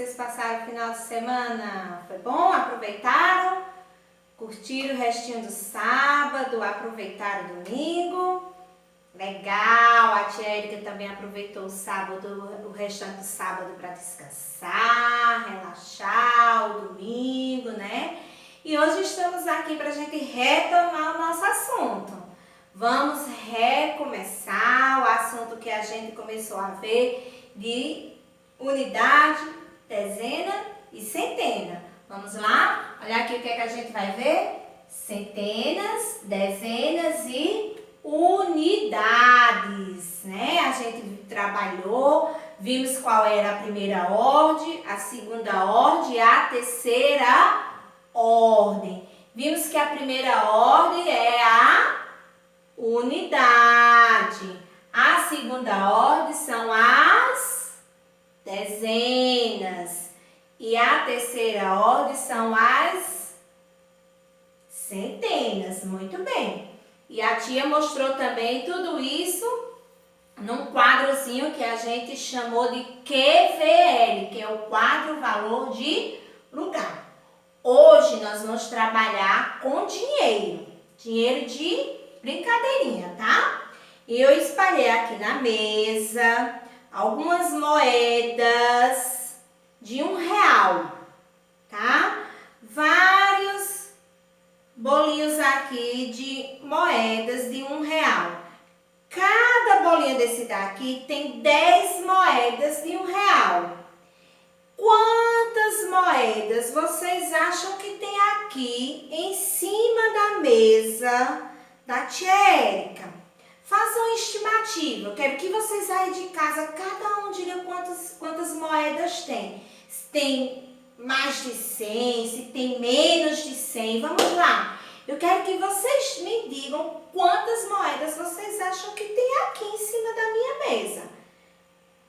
vocês passaram o final de semana? Foi bom? Aproveitaram? Curtiram o restinho do sábado? Aproveitaram o domingo? Legal! A tia Érica também aproveitou o sábado, o restante do sábado para descansar, relaxar, o domingo, né? E hoje estamos aqui para a gente retomar o nosso assunto. Vamos recomeçar o assunto que a gente começou a ver de unidade, dezena e centena. Vamos lá? Olha aqui o que é que a gente vai ver. Centenas, dezenas e unidades, né? A gente trabalhou, vimos qual era a primeira ordem, a segunda ordem e a terceira ordem. Vimos que a primeira ordem é a unidade. A segunda ordem são as dezenas. E a terceira ordem são as centenas. Muito bem. E a tia mostrou também tudo isso num quadrozinho que a gente chamou de QVL, que é o quadro valor de lugar. Hoje nós vamos trabalhar com dinheiro. Dinheiro de brincadeirinha, tá? E eu espalhei aqui na mesa algumas moedas de R$1, tá? Vários bolinhos aqui de moedas de R$1. Cada bolinha desse daqui tem 10 moedas de R$1. Quantas moedas vocês acham que tem aqui em cima da mesa da tia Érica? Façam uma estimativa. Eu quero que vocês aí de casa, cada um diga quantas moedas tem. Se tem mais de 100, se tem menos de 100. Vamos lá. Eu quero que vocês me digam quantas moedas vocês acham que tem aqui em cima da minha mesa.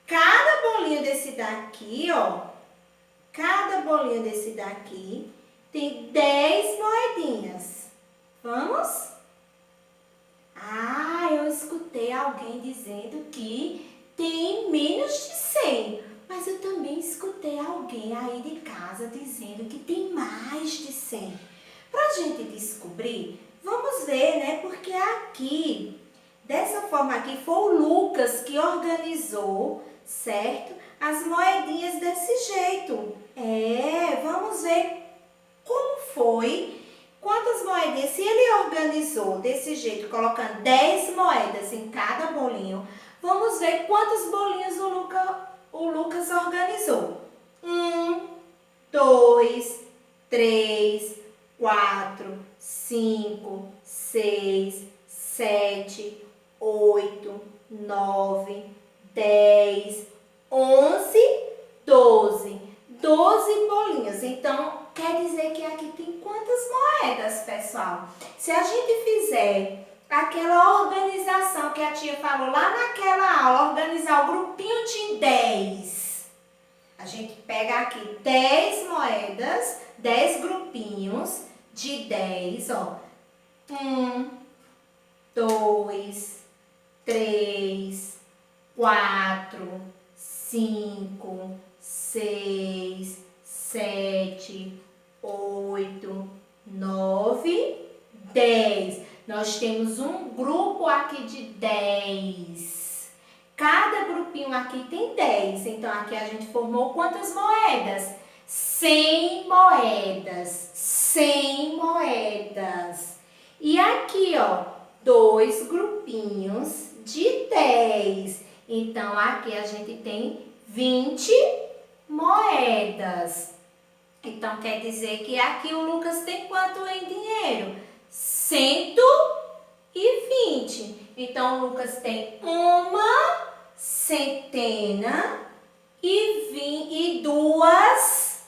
Cada bolinho desse daqui, ó. Cada bolinha desse daqui tem 10 moedinhas. Vamos? Ah, eu escutei alguém dizendo que tem menos de 100. Mas eu também escutei alguém aí de casa dizendo que tem mais de 100. Para a gente descobrir, vamos ver, né? Porque aqui, dessa forma aqui, foi o Lucas que organizou, certo? As moedinhas desse jeito. Vamos ver como foi, quantas moedinhas. Se ele organizou desse jeito, colocando 10 moedas em cada bolinho, vamos ver quantos bolinhos o Lucas organizou. 1, 2, 3, 4, 5, 6, 7, 8, 9, 10, 11, 12. 12 bolinhas. Então, quer dizer que aqui tem quantas moedas, pessoal? Se a gente fizer aquela organização que a tia falou lá naquela aula, organizar o grupinho de 10. A gente pega aqui 10 moedas, 10 grupinhos de 10, ó. 1, 2, 3, 4, 5, 6, 7, 8, 9, 10. Nós temos um grupo aqui de 10. Cada grupinho aqui tem 10. Então, aqui a gente formou quantas moedas? 100 moedas. 100 moedas. E aqui, ó, 2 grupinhos de 10. Então, aqui a gente tem 20 moedas. Então, quer dizer que aqui o Lucas tem quanto em dinheiro? 120. Então, o Lucas tem uma centena e 2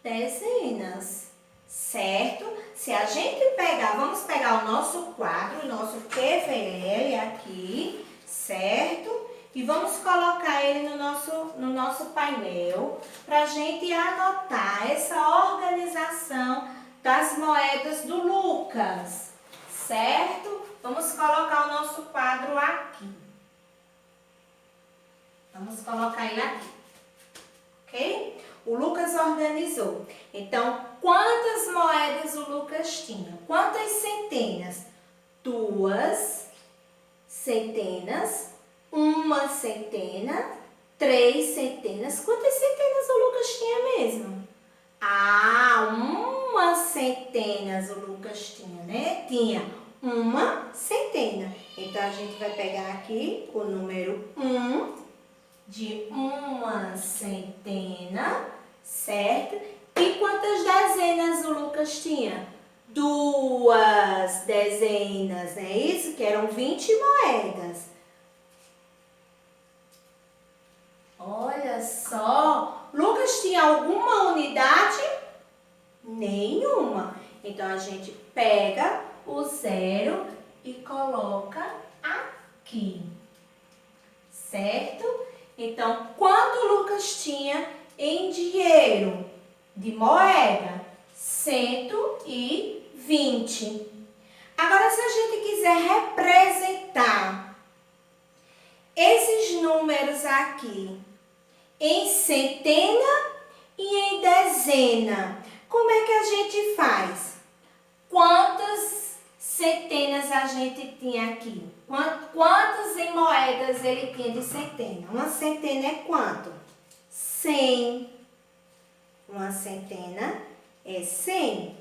dezenas, certo? Se a gente pegar, vamos pegar o nosso quadro, o nosso QVL aqui, certo? E vamos colocar ele no nosso painel para a gente anotar essa organização das moedas do Lucas, certo? Vamos colocar o nosso quadro aqui. Vamos colocar ele aqui, ok? o Lucas organizou. Então, quantas moedas o Lucas tinha? Quantas centenas? 2 centenas, 1 centena, 3 centenas. Quantas centenas o Lucas tinha mesmo? Ah, 1 centenas o Lucas tinha, né? Tinha 1 centena. Então, a gente vai pegar aqui o número 1 de 1 centena, certo? E quantas dezenas o Lucas tinha? 2 dezenas, não é isso? Que eram 20 moedas. Olha só, Lucas tinha alguma unidade? Nenhuma. Então, a gente pega o 0 e coloca aqui, certo? Então, quanto Lucas tinha em dinheiro de moeda? 120. Agora, se a gente quiser representar esses números aqui em centena e em dezena, como é que a gente faz? Quantas centenas a gente tinha aqui? Quantas em moedas ele tinha de centena? Uma centena é quanto? 100. Uma centena é 100.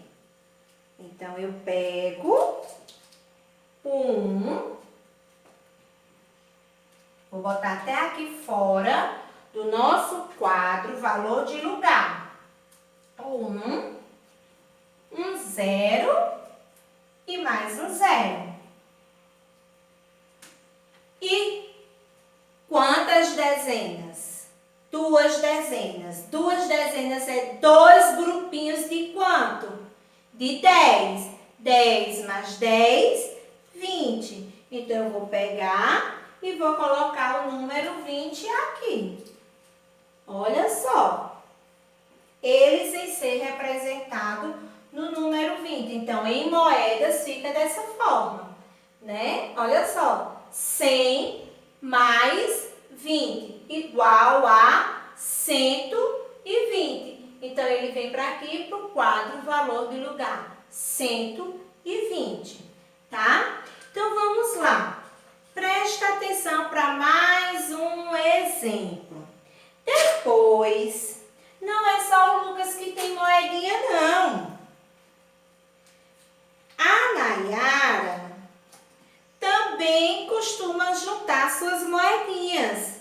Então, eu pego 1. Vou botar até aqui fora do nosso quadro valor de lugar. 1, 0 e mais um 0. E quantas dezenas? 2 dezenas. 2 dezenas é 2 grupinhos de quanto? De 10. 10 mais 10, 20. Então, eu vou pegar e vou colocar o número 20 aqui. Olha só. Eles em ser representado no número 20. Então, em moedas fica dessa forma, né? Olha só. 100 mais 20 igual a 120. Então, ele vem para aqui, para o quadro valor de lugar. 120, tá? Então, vamos lá. Presta atenção para mais um exemplo. Depois, não é só o Lucas que tem moedinha, não. A Nayara também costuma juntar suas moedinhas.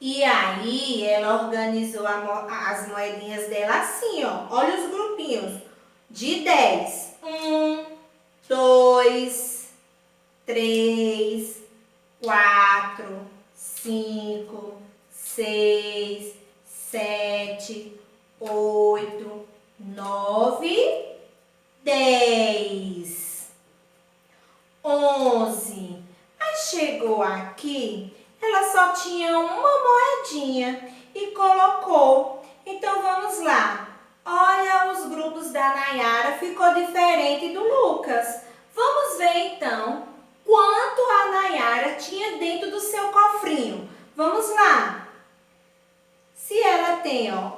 E aí, ela organizou as moedinhas dela assim, ó. Olha os grupinhos. De 10. 1, 2, 3, 4, 5, 6, 7, 8, 9, 10, 11. Aí chegou aqui, ela só tinha uma moedinha e colocou. Então, vamos lá. Olha os grupos da Nayara, ficou diferente do Lucas. Vamos ver, então, quanto a Nayara tinha dentro do seu cofrinho. Vamos lá. Se ela tem, ó,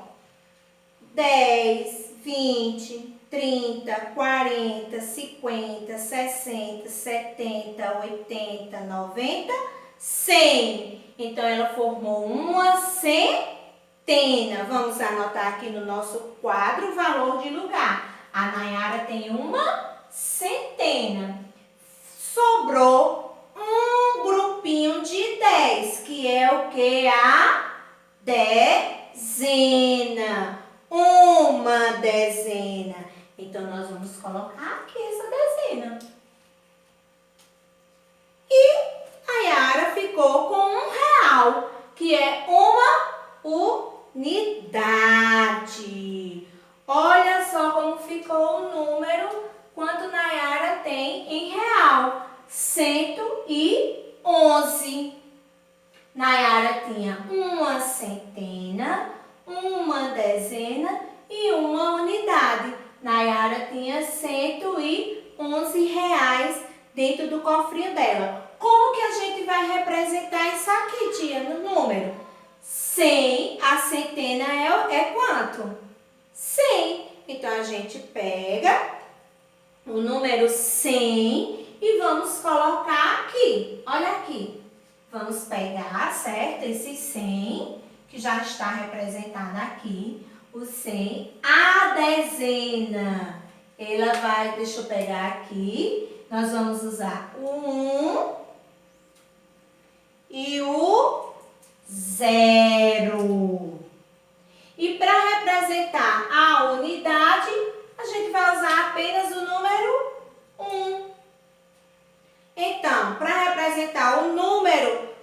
10, 20, 30, 40, 50, 60, 70, 80, 90, 100. Então, ela formou uma centena. Vamos anotar aqui no nosso quadro valor de lugar. A Nayara tem uma centena. Sobrou um grupinho de 10, que é o que? A dezena. Uma dezena. Então, nós vamos colocar aqui essa dezena. E a Yara ficou com R$1, que é uma unidade. Olha só como ficou o número, quanto Nayara tem em real. 111. Nayara tinha uma centena, uma dezena e uma unidade. Nayara tinha R$111 dentro do cofrinho dela. Como que a gente vai representar isso aqui, tia, no número? 100, a centena é quanto? 100. Então, a gente pega o número 100 e vamos colocar aqui. Olha aqui. Vamos pegar, certo? Esse 100, que já está representado aqui. O 100, a dezena. Ela vai, deixa eu pegar aqui. Nós vamos usar o 1 e o 0. E para representar a unidade, a gente vai usar apenas o número 1. Então, para representar o número,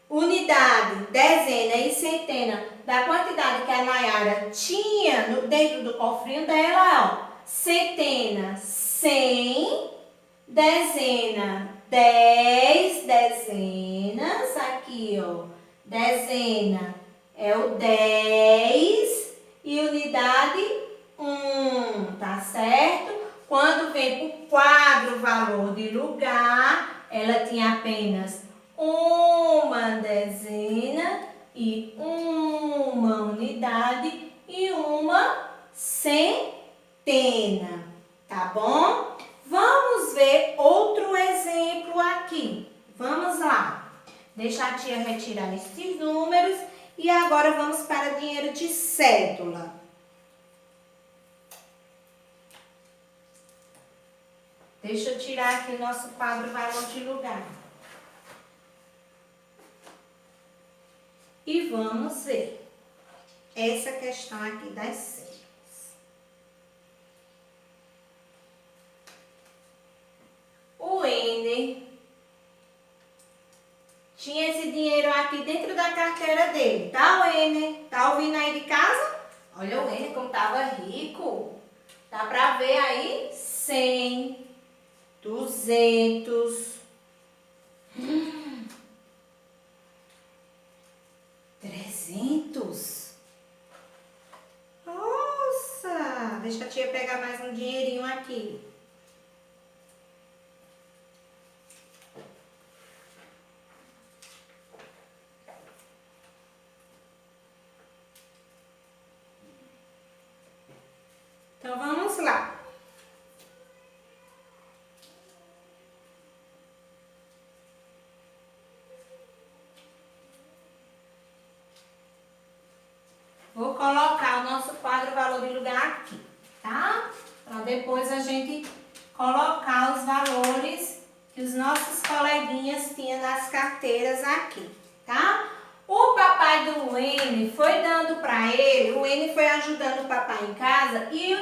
unidade, dezena e centena da quantidade que a Nayara tinha dentro do cofrinho dela, ó, centena, 100, dezena, 10 dezenas, aqui, ó, dezena é o 10 e unidade 1, tá certo? Quando vem para o quadro valor de lugar, ela tinha apenas uma dezena e uma unidade e uma centena, tá bom? Vamos ver outro exemplo aqui. Vamos lá. Deixa a tia retirar esses números e agora vamos para dinheiro de cédula. Deixa eu tirar aqui o nosso quadro valor de lugar. E vamos ver essa questão aqui das cédulas. O Ener tinha esse dinheiro aqui dentro da carteira dele, tá, o Ener? Tá ouvindo aí de casa? Olha o Ener como tava rico. Dá pra ver aí? 100, 200, 300. Nossa! Deixa a tia pegar mais um dinheirinho aqui. Então, vamos lá. Vou colocar o nosso quadro valor de lugar aqui, tá? Para depois a gente colocar os valores que os nossos coleguinhas tinham nas carteiras aqui, tá? O papai do N foi dando para ele, o N foi ajudando o papai em casa e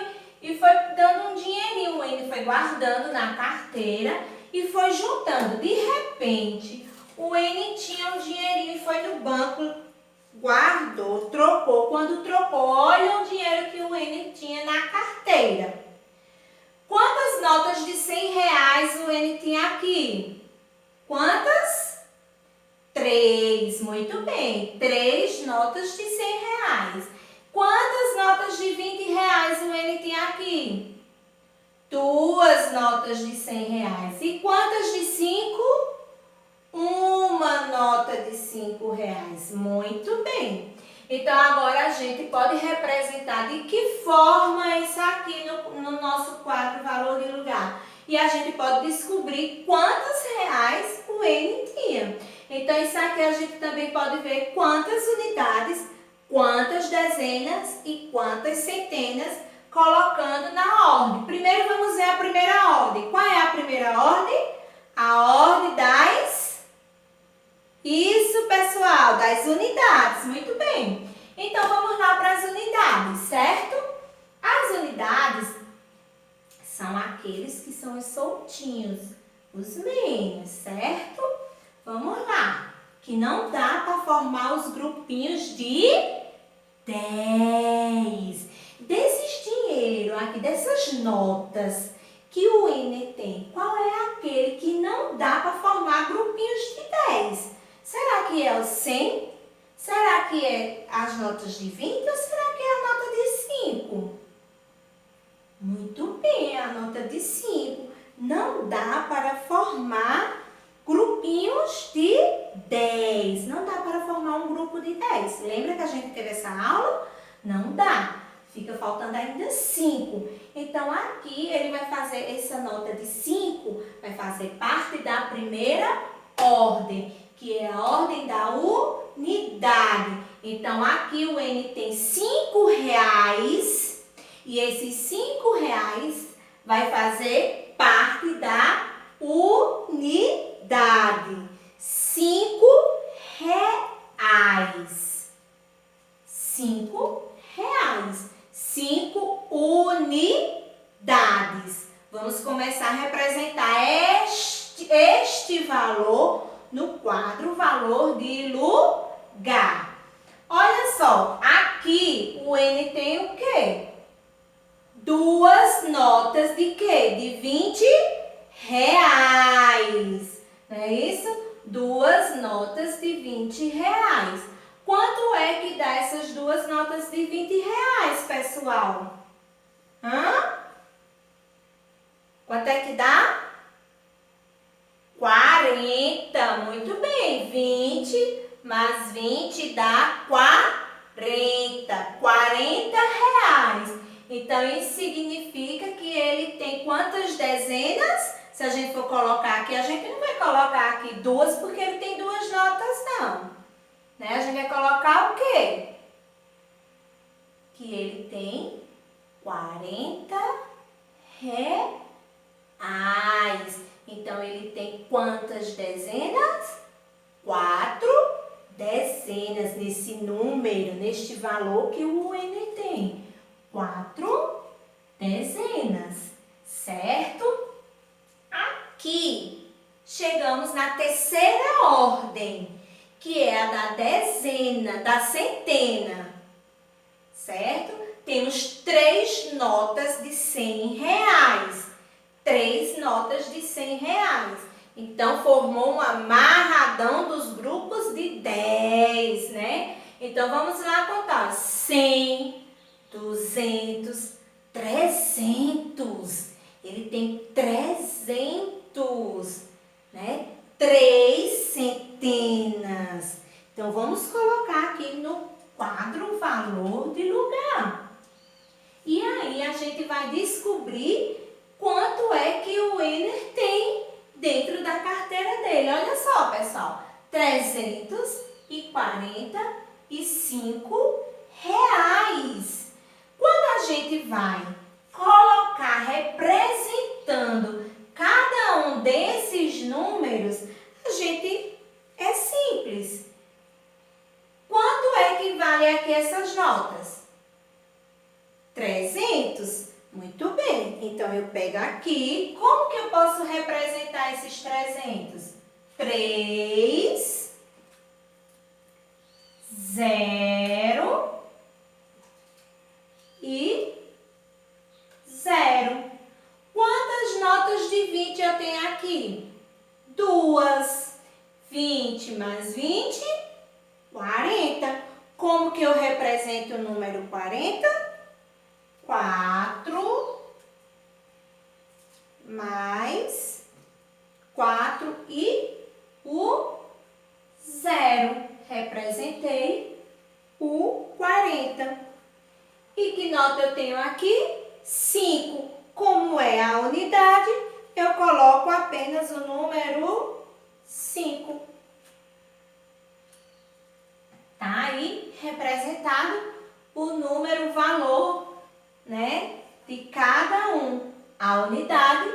foi dando um dinheirinho. O N foi guardando na carteira e foi juntando. De repente, o N tinha um dinheirinho e foi no banco, guardou, trocou. Quando trocou, olha o dinheiro que o N tinha na carteira. Quantas notas de 100 reais o N tinha aqui? Quantas? 3. Muito bem. 3 notas de 100 reais. Quantas notas de 20 reais o N tinha aqui? 2 notas de 100 reais. E quantas de 5? Uma nota de 5 reais. Muito bem. Então, agora a gente pode representar de que forma isso aqui no nosso quadro valor de lugar. E a gente pode descobrir quantos reais o N tinha. Então, isso aqui a gente também pode ver quantas unidades, quantas dezenas e quantas centenas, colocando na ordem. Primeiro, vamos ver a primeira ordem. Qual é a primeira ordem? A ordem das... Isso, pessoal, das unidades. Muito bem. Então, vamos lá para as unidades, certo? As unidades são aqueles que são os soltinhos, os meios, certo? Vamos lá. Que não dá para formar os grupinhos de 10. Desses dinheiro aqui, dessas notas que o N tem, qual é aquele que não dá para formar grupinhos de 10? Será que é o 100? Será que é as notas de 20 ou será que é a nota de 5? Muito bem, a nota de 5. Não dá para formar grupinhos de 10. Não dá para formar um grupo de 10. Lembra que a gente teve essa aula? Não dá. Fica faltando ainda 5. Então, aqui ele vai fazer essa nota de 5, vai fazer parte da primeira ordem, que é a ordem da unidade. Então, aqui o N tem R$5 e esses R$5 vai fazer parte da unidade. R$5. 5 unidades. Vamos começar a representar este valor no quadro valor de lugar. Olha só, aqui o N tem o quê? Duas notas de quê? De R$20. Não é isso? Duas notas de R$20. Quanto é que dá essas duas notas de R$20, pessoal? Quanto é que dá? 40. Muito bem. 20 mais 20 dá 40. R$40. Então, isso significa que ele tem quantas dezenas? Se a gente for colocar aqui, a gente não vai colocar aqui duas, porque ele tem duas notas, não. Né? A gente vai colocar o quê? Que ele tem R$40. Então, ele tem quantas dezenas? 4 dezenas nesse número, neste valor que o N tem. 4 dezenas, certo? Aqui, chegamos na terceira ordem, que é a da dezena, da centena, certo? Temos 3 notas de R$100. 3 notas de R$100. Então, formou um amarradão dos grupos de 10, né? Então, vamos lá contar. 100, 200, 300. Ele tem 300, né? 3 centenas. Então, vamos colocar aqui no quadro valor de lugar. E aí, a gente vai descobrir quanto é que o Enner tem dentro da carteira dele. Olha só, pessoal. R$345. Quando a gente vai colocar representando cada um desses números, a gente é simples. Quanto é que vale aqui essas notas? 300? Muito bem. Então, eu pego aqui. Como que eu posso representar esses 300? 3, 0 e 0. Quantas notas de 20 eu tenho aqui? 2. 20 mais 20, 40. Como que eu represento o número 40? 4 mais 4 e o 0. Representei o 40. E que nota eu tenho aqui? 5. Como é a unidade, eu coloco apenas o número 5. Tá aí representado o número, o valor, né, de cada um. A unidade,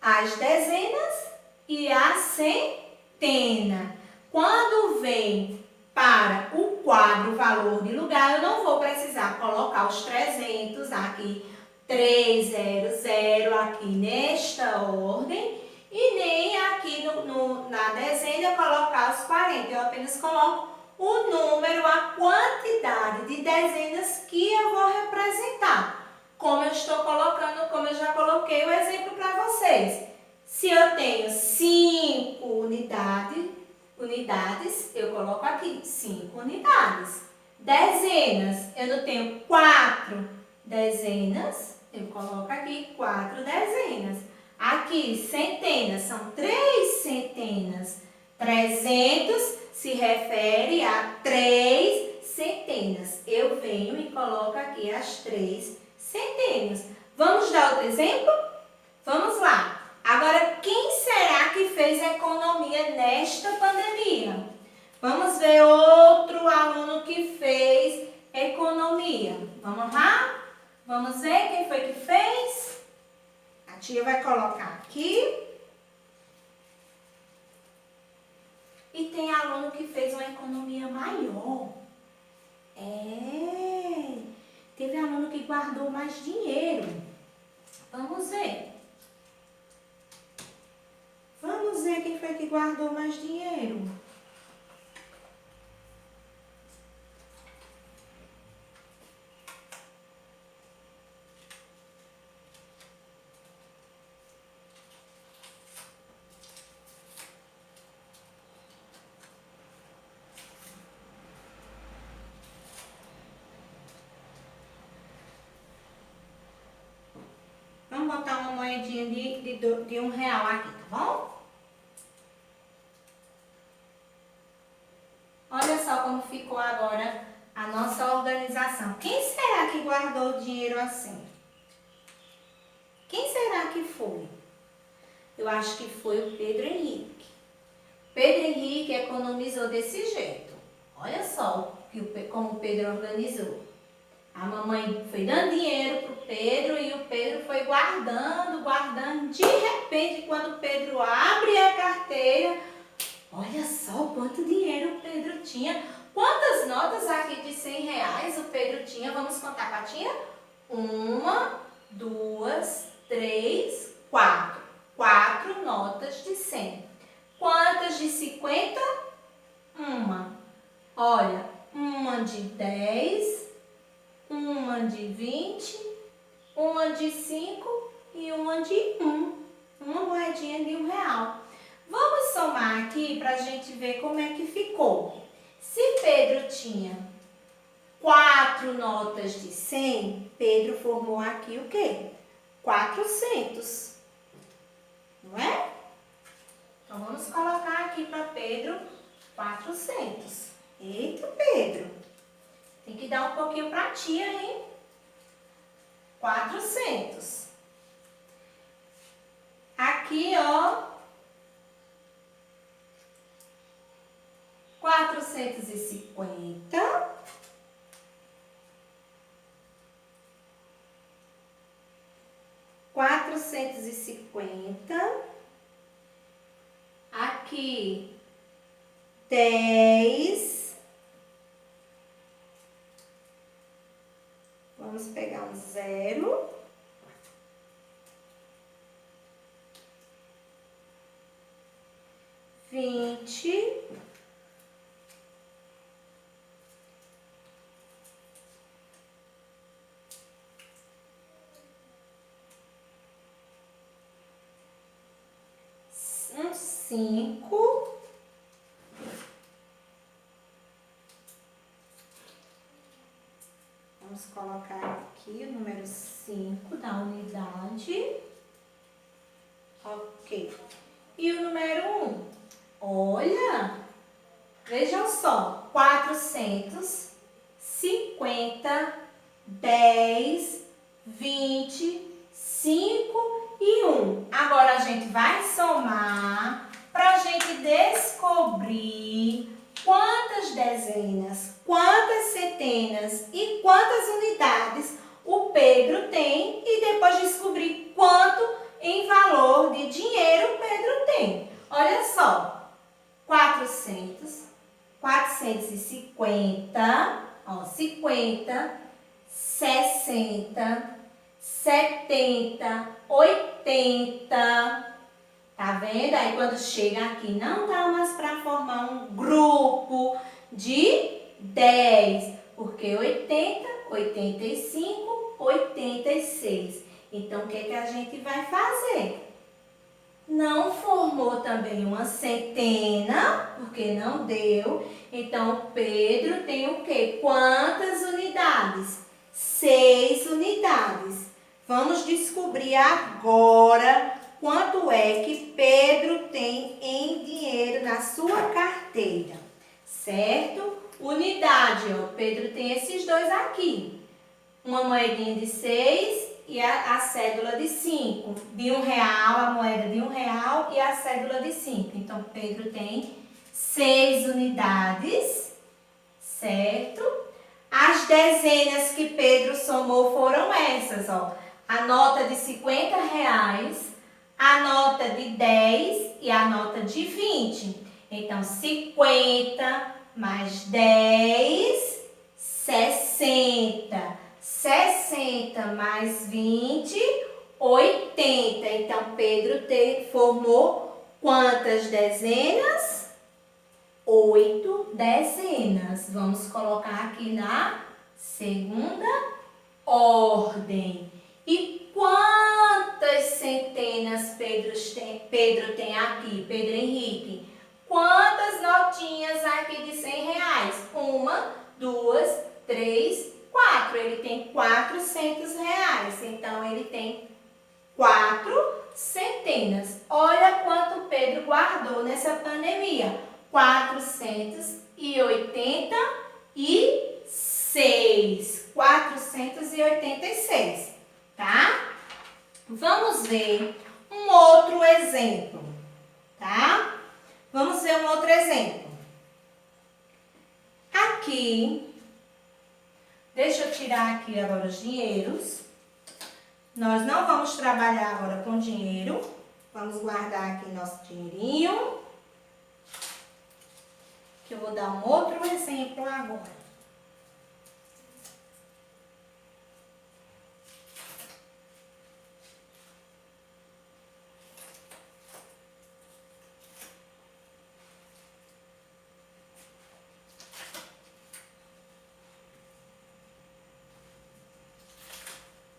as dezenas e a centena. Quando vem para o quadro valor de lugar, eu não vou precisar colocar os 300 aqui, 300 aqui nesta ordem, e nem aqui na dezena eu colocar os 40. Eu apenas coloco o número, a quantidade de dezenas que eu vou representar. Como eu estou colocando, como eu já coloquei o exemplo para vocês. Se eu tenho 5 unidades, eu coloco aqui 5 unidades. Dezenas, eu não tenho 4 dezenas, eu coloco aqui 4 dezenas. Aqui, centenas, são 3 centenas. 300 se refere a 3 centenas. Eu venho e coloco aqui as 3 centenas. Vamos dar outro exemplo? Vamos lá. Agora, quem será que fez economia nesta pandemia? Vamos ver outro aluno que fez economia. Vamos lá? Vamos ver quem foi que fez? A tia vai colocar aqui. E tem aluno que fez uma economia maior. Teve aluno que guardou mais dinheiro. Vamos ver. Vamos ver quem foi que guardou mais dinheiro. Vamos botar uma moedinha de R$1 aqui, tá bom? Olha só como ficou agora a nossa organização. Quem será que guardou o dinheiro assim? Quem será que foi? Eu acho que foi o Pedro Henrique. Pedro Henrique economizou desse jeito. Olha só como o Pedro organizou. A mamãe foi dando dinheiro pro Pedro e o Pedro foi guardando, guardando. De repente, quando o Pedro abre a carteira, olha só quanto dinheiro o Pedro tinha. Quantas notas aqui de R$100 o Pedro tinha? Vamos contar, Patinha? 1, 2, 3, 4. 4 notas de 100. Quantas de 50? Uma. Olha, uma de 10, uma de 20, uma de 5 e uma de 1. Uma moedinha de R$1. Vamos somar aqui para a gente ver como é que ficou. Se Pedro tinha 4 notas de 100, Pedro formou aqui o quê? 400. Não é? Então, vamos colocar aqui para Pedro 400. Eita, Pedro. Tem que dar um pouquinho para a tia, hein? 400. Aqui, ó. 450. Aqui, 10. Vamos pegar um 0. 20. 5. Vamos colocar aqui o número 5 da unidade. Ok. E o número 1? Olha, vejam só, 450, 10, 20, 5 e 1. Agora a gente vai somar para a gente descobrir quantas dezenas, quantas centenas e quantas unidades o Pedro tem e depois descobrir quanto em valor de dinheiro o Pedro tem. Olha só, 400, 450, ó, 50, 60, 70, 80. Tá vendo? Aí quando chega aqui, não dá mais para formar um grupo de 10, porque 80, 85, 86. Então, o que que a gente vai fazer? Não formou também uma centena, porque não deu. Então, Pedro tem o quê? Quantas unidades? 6 unidades. Vamos descobrir agora quanto é que Pedro tem em dinheiro na na sua carteira, certo? Unidade, ó, Pedro tem esses dois aqui. Uma moedinha de 6 e a cédula de 5. De R$1, a moeda de R$1 e a cédula de 5. Então, Pedro tem 6 unidades, certo? As dezenas que Pedro somou foram essas, ó. A nota de R$50, a nota de 10 e a nota de 20. Então, 50 mais 10, 60. 60 mais 20, 80. Então, Pedro formou quantas dezenas? 8 dezenas. Vamos colocar aqui na segunda ordem. E quantas centenas Pedro tem aqui, Pedro Henrique? Quantas notinhas aqui de R$100? 1, 2, 3, 4. Ele tem R$400. Então, ele tem 4 centenas. Olha quanto Pedro guardou nessa pandemia. 486. 486, tá? Vamos ver um outro exemplo, tá? Vamos ver um outro exemplo. Aqui, deixa eu tirar aqui agora os dinheiros. Nós não vamos trabalhar agora com dinheiro. Vamos guardar aqui nosso dinheirinho. Que eu vou dar um outro exemplo agora.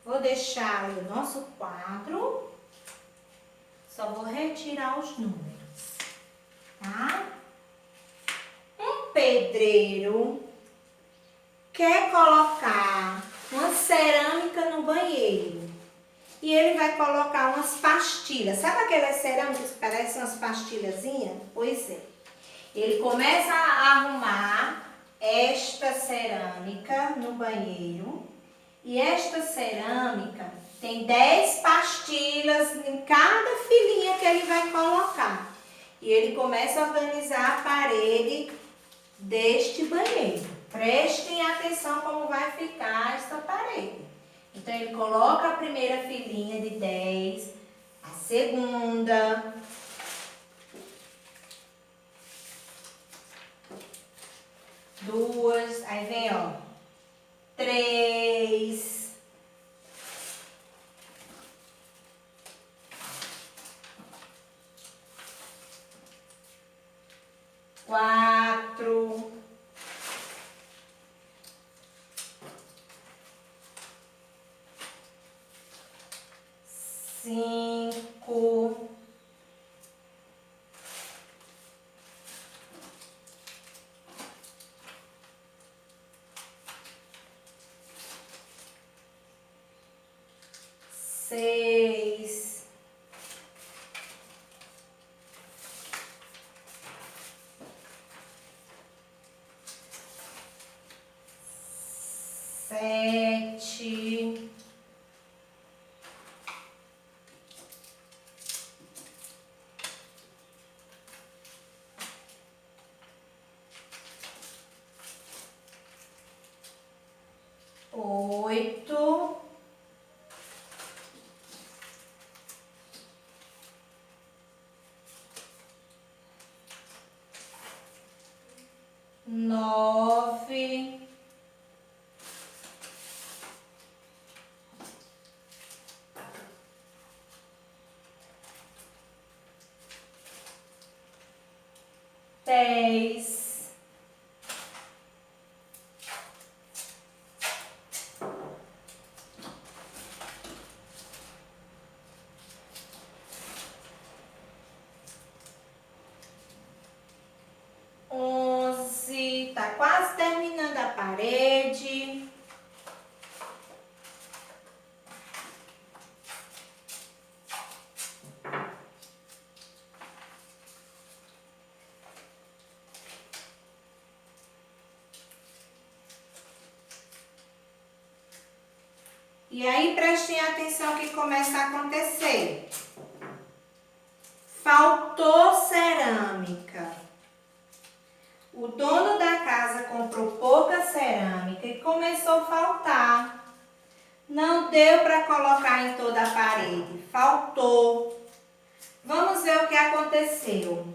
Vou deixar aí o nosso quadro. Só vou retirar os números, tá? Um pedreiro quer colocar uma cerâmica no banheiro. E ele vai colocar umas pastilhas. Sabe aquelas cerâmicas que parecem umas pastilhazinhas? Pois é. Ele começa a arrumar esta cerâmica no banheiro. E esta cerâmica tem 10 pastilhas em cada filinha que ele vai colocar. E ele começa a organizar a parede deste banheiro. Prestem atenção como vai ficar esta parede. Então, ele coloca a primeira filinha de 10, a segunda, duas, aí vem, ó, 3, 4, 5, 6, 7, 8, 9, 10, 11, tá quase terminando a parede. 12, E aí, prestem atenção o que começa a acontecer. Faltou cerâmica. O dono da casa comprou pouca cerâmica e começou a faltar. Não deu para colocar em toda a parede. Faltou. Vamos ver o que aconteceu.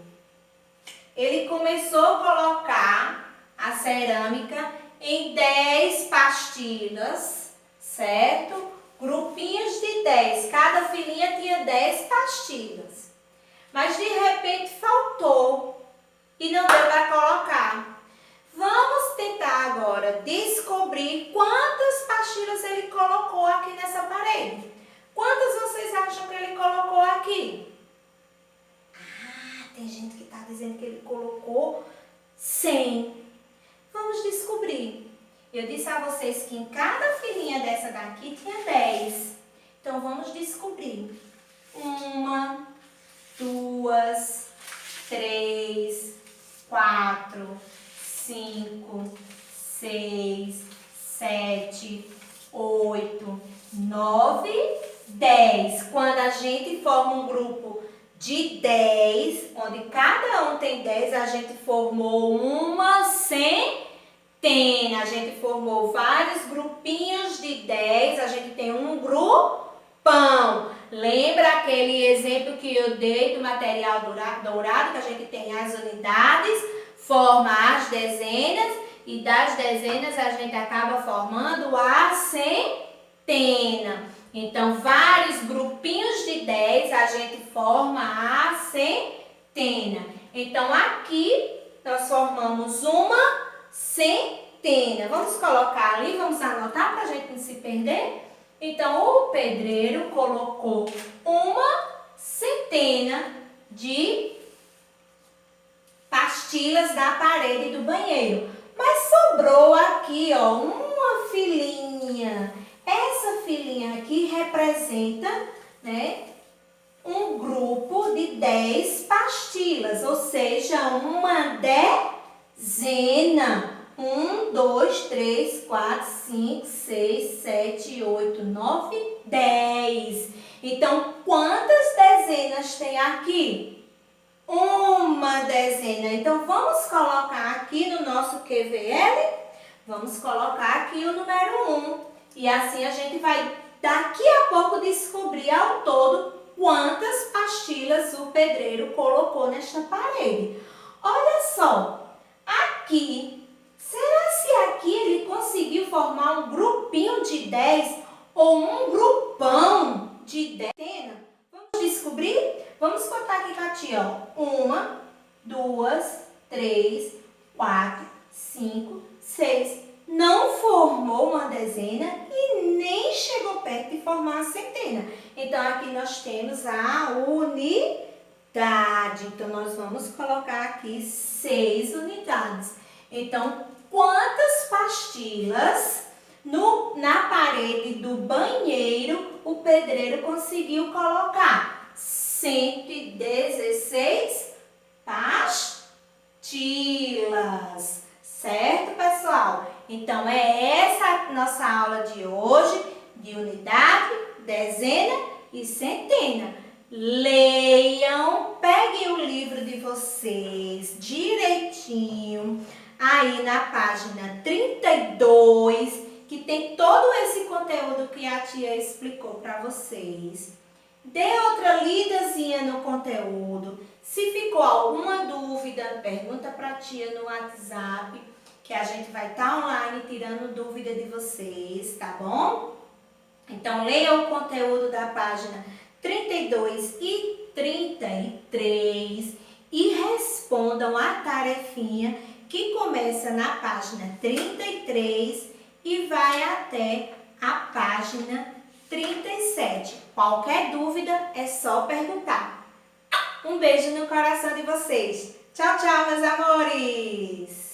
Ele começou a colocar a cerâmica em 10 pastilhas, certo? Grupinhos de 10. Cada filinha tinha 10 pastilhas. Mas de repente faltou e não deu para colocar. Vamos tentar agora descobrir quantas pastilhas ele colocou aqui nessa parede. Quantas vocês acham que ele colocou aqui? Ah, tem gente que está dizendo que ele colocou 100. Vamos descobrir. Eu disse a vocês que em cada filinha dessa daqui tinha 10. Então, vamos descobrir. 1, 2, 3, 4, 5, 6, 7, 8, 9, 10. Quando a gente forma um grupo de 10, onde cada um tem 10, a gente formou uma centena. A gente formou vários grupinhos de 10, a gente tem um grupão. Lembra aquele exemplo que eu dei do material dourado, que a gente tem as unidades, forma as dezenas e das dezenas a gente acaba formando a centena. Então, vários grupinhos de 10 a gente forma a centena. Então, aqui nós formamos uma centena. Vamos colocar ali, vamos anotar para a gente não se perder? Então, o pedreiro colocou uma centena de pastilhas da parede do banheiro. Mas sobrou aqui, ó, uma filinha. Essa filinha aqui representa, né, um grupo de 10 pastilhas, ou seja, uma dezena. 1, 2, 3, 4, 5, 6, 7, 8, 9, 10. Então, quantas dezenas tem aqui? Uma dezena. Então, vamos colocar aqui no nosso QVL, vamos colocar aqui o número 1. E assim a gente vai, daqui a pouco, descobrir ao todo quantas pastilhas o pedreiro colocou nesta parede. Olha só, aqui... Será se aqui ele conseguiu formar um grupinho de 10 ou um grupão de 10? Vamos descobrir? Vamos contar aqui com a tia, ó. 1, 2, 3, 4, 5, 6. Não formou uma dezena e nem chegou perto de formar a centena. Então, aqui nós temos a unidade. Então, nós vamos colocar aqui 6 unidades. Então, quantas pastilhas na parede do banheiro o pedreiro conseguiu colocar? 116 pastilhas. Certo, pessoal? Então, é essa a nossa aula de hoje, de unidade, dezena e centena. Leiam, peguem o livro de vocês direitinho. Aí na página 32, que tem todo esse conteúdo que a tia explicou para vocês. Dê outra lidazinha no conteúdo. Se ficou alguma dúvida, pergunta para a tia no WhatsApp, que a gente vai estar online tirando dúvida de vocês, tá bom? Então, leia o conteúdo da página 32 e 33 e respondam a tarefinha que começa na página 33 e vai até a página 37. Qualquer dúvida é só perguntar. Um beijo no coração de vocês. Tchau, tchau, meus amores!